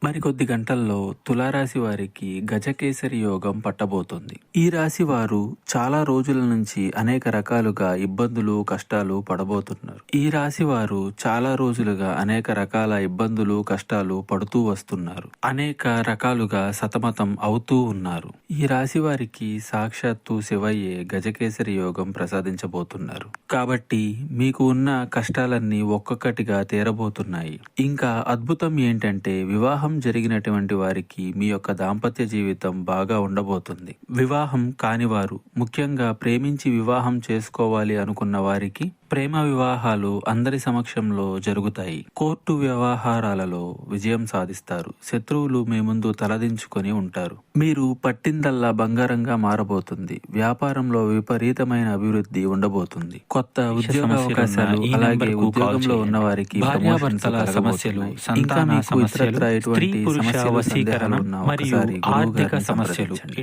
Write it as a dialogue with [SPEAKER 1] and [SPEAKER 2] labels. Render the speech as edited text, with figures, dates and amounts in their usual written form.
[SPEAKER 1] మరికొద్ది గంటల్లో తులారాశి వారికి గజకేసరి యోగం పట్టబోతుంది. ఈ రాశి వారు చాలా రోజుల నుంచి అనేక రకాలుగా ఇబ్బందులు, కష్టాలు పడబోతున్నారు. ఈ రాశి వారు చాలా రోజులుగా అనేక రకాల ఇబ్బందులు, కష్టాలు పడుతూ వస్తున్నారు. అనేక రకాలుగా సతమతం అవుతూ ఉన్నారు. ఈ రాశి వారికి సాక్షాత్తు శివయ్యే గజకేసరి యోగం ప్రసాదించబోతున్నారు. కాబట్టి మీకు ఉన్న కష్టాలన్నీ ఒక్కొక్కటిగా తీరబోతున్నాయి. ఇంకా అద్భుతం ఏంటంటే వివాహం జరిగినటువంటి వారికి మీ యొక్క దాంపత్య జీవితం బాగా ఉండబోతుంది. వివాహం కానివారు, ముఖ్యంగా ప్రేమించి వివాహం చేసుకోవాలి అనుకున్న వారికి ప్రేమ వివాహాలు అందరి సమక్షంలో జరుగుతాయి. కోర్టు వ్యవహారాలలో విజయం సాధిస్తారు. శత్రువులు మీ ముందు తలదించుకొని ఉంటారు. మీరు పట్టిందల్లా బంగారంగా మారబోతుంది. వ్యాపారంలో విపరీతమైన అభివృద్ధి ఉండబోతుంది. కొత్త ఉద్యోగ అవకాశాలు, అలాగే ఉద్యోగంలో ఉన్న వారికి సమస్యలు, ఇంకా మీకు ఇతరత్రా ఎటువంటి సమస్యలు, సందేహాలు ఉన్నా ఒకసారి గురువు గారిని సంప్రదించండి.